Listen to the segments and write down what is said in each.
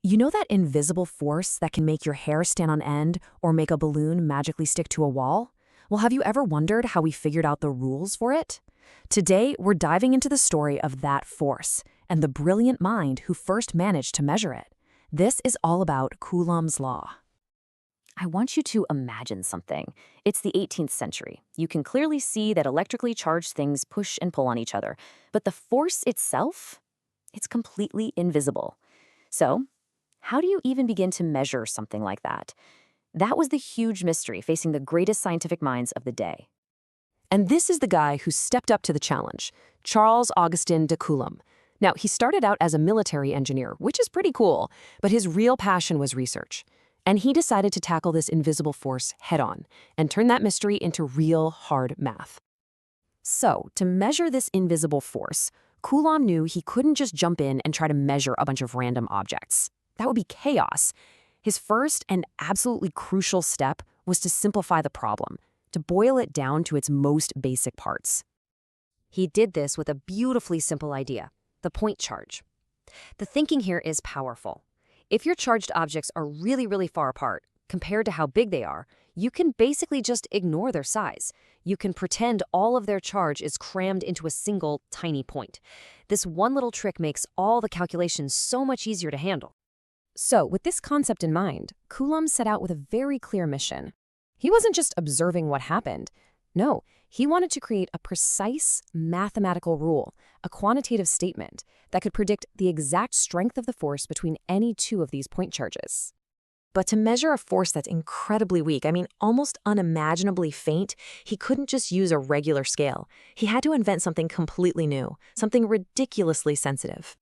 You know that invisible force that can make your hair stand on end or make a balloon magically stick to a wall? Well, have you ever wondered how we figured out the rules for it? Today, we're diving into the story of that force and the brilliant mind who first managed to measure it. This is all about Coulomb's law. I want you to imagine something. It's the 18th century. You can clearly see that electrically charged things push and pull on each other, but the force itself, it's completely invisible. So, how do you even begin to measure something like that? That was the huge mystery facing the greatest scientific minds of the day. And this is the guy who stepped up to the challenge, Charles Augustin de Coulomb. Now, he started out as a military engineer, which is pretty cool, but his real passion was research. And he decided to tackle this invisible force head-on and turn that mystery into real hard math. So, to measure this invisible force, Coulomb knew he couldn't just jump in and try to measure a bunch of random objects. That would be chaos. His first and absolutely crucial step was to simplify the problem, to boil it down to its most basic parts. He did this with a beautifully simple idea, the point charge. The thinking here is powerful. If your charged objects are really far apart, compared to how big they are, you can basically just ignore their size. You can pretend all of their charge is crammed into a single tiny point. This one little trick makes all the calculations so much easier to handle. So, with this concept in mind, Coulomb set out with a very clear mission. He wasn't just observing what happened. No, he wanted to create a precise mathematical rule, a quantitative statement that could predict the exact strength of the force between any two of these point charges. But to measure a force that's incredibly weak, almost unimaginably faint, he couldn't just use a regular scale. He had to invent something completely new, something ridiculously sensitive.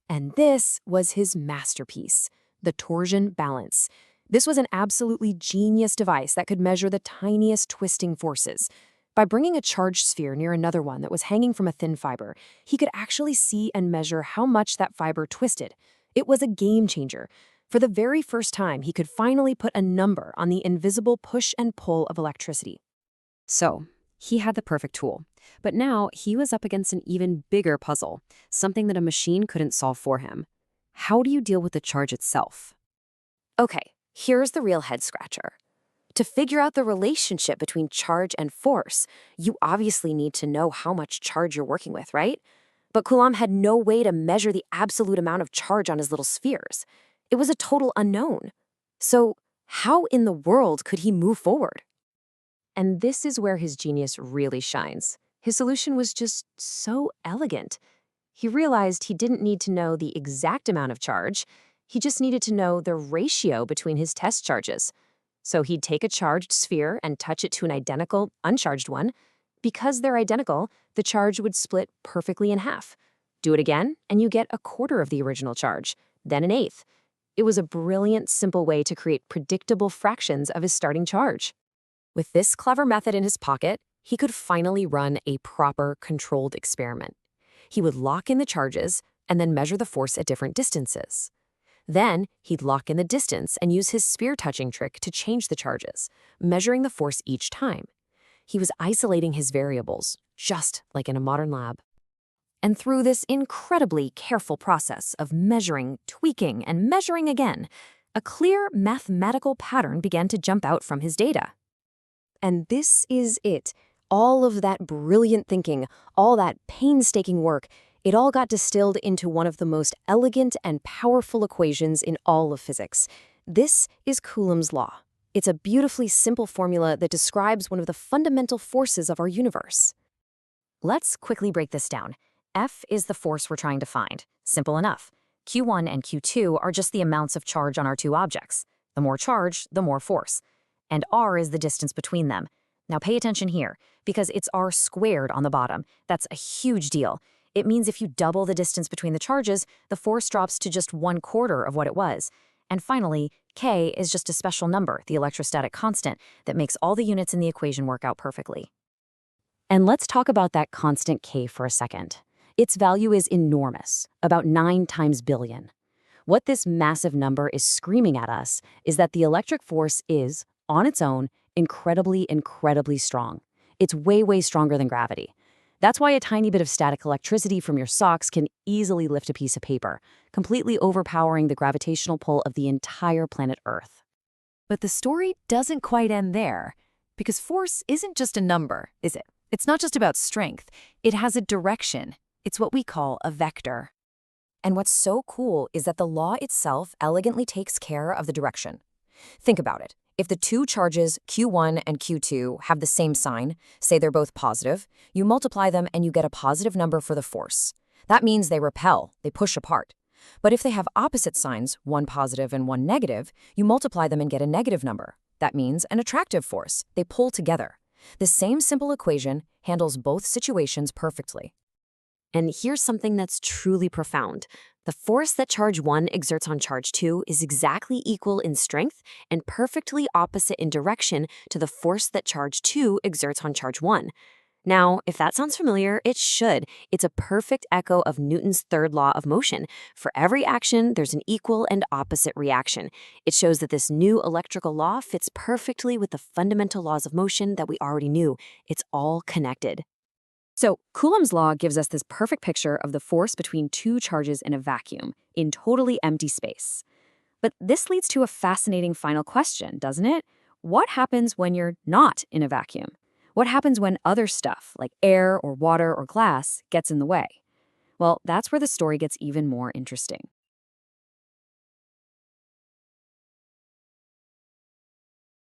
And this was his masterpiece, the torsion balance. This was an absolutely genius device that could measure the tiniest twisting forces. By bringing a charged sphere near another one that was hanging from a thin fiber, he could actually see and measure how much that fiber twisted. It was a game changer. For the very first time, he could finally put a number on the invisible push and pull of electricity. So, he had the perfect tool. But now, he was up against an even bigger puzzle, something that a machine couldn't solve for him. How do you deal with the charge itself? Okay, here's the real head-scratcher. To figure out the relationship between charge and force, you obviously need to know how much charge you're working with, right? But Coulomb had no way to measure the absolute amount of charge on his little spheres. It was a total unknown. So, how in the world could he move forward? And this is where his genius really shines. His solution was just so elegant. He realized he didn't need to know the exact amount of charge. He just needed to know the ratio between his test charges. So he'd take a charged sphere and touch it to an identical, uncharged one. Because they're identical, the charge would split perfectly in half. Do it again, and you get a quarter of the original charge, then an eighth. It was a brilliant, simple way to create predictable fractions of his starting charge. With this clever method in his pocket, he could finally run a proper, controlled experiment. He would lock in the charges and then measure the force at different distances. Then, he'd lock in the distance and use his sphere-touching trick to change the charges, measuring the force each time. He was isolating his variables, just like in a modern lab. And through this incredibly careful process of measuring, tweaking, and measuring again, a clear mathematical pattern began to jump out from his data. And this is it. All of that brilliant thinking, all that painstaking work, it all got distilled into one of the most elegant and powerful equations in all of physics. This is Coulomb's law. It's a beautifully simple formula that describes one of the fundamental forces of our universe. Let's quickly break this down. F is the force we're trying to find. Simple enough. Q1 and Q2 are just the amounts of charge on our two objects. The more charge, the more force. And R is the distance between them. Now pay attention here, because it's R squared on the bottom. That's a huge deal. It means if you double the distance between the charges, the force drops to just 1/4 of what it was. And finally, K is just a special number, the electrostatic constant, that makes all the units in the equation work out perfectly. And let's talk about that constant K for a second. Its value is enormous, about 9 times billion. What this massive number is screaming at us is that the electric force is, on its own, incredibly strong. It's way stronger than gravity. That's why a tiny bit of static electricity from your socks can easily lift a piece of paper, completely overpowering the gravitational pull of the entire planet Earth. But the story doesn't quite end there, because force isn't just a number, is it? It's not just about strength. It has a direction. It's what we call a vector. And what's so cool is that the law itself elegantly takes care of the direction. Think about it. If the two charges Q1 and Q2 have the same sign, say they're both positive, you multiply them and you get a positive number for the force. That means they repel, they push apart. But if they have opposite signs, one positive and one negative, you multiply them and get a negative number. That means an attractive force. They pull together. The same simple equation handles both situations perfectly. And here's something that's truly profound. The force that charge 1 exerts on charge 2 is exactly equal in strength and perfectly opposite in direction to the force that charge 2 exerts on charge 1. Now, if that sounds familiar, it should. It's a perfect echo of Newton's third law of motion. For every action, there's an equal and opposite reaction. It shows that this new electrical law fits perfectly with the fundamental laws of motion that we already knew. It's all connected. So, Coulomb's law gives us this perfect picture of the force between two charges in a vacuum, in totally empty space. But this leads to a fascinating final question, doesn't it? What happens when you're not in a vacuum? What happens when other stuff, like air or water or glass, gets in the way? Well, that's where the story gets even more interesting.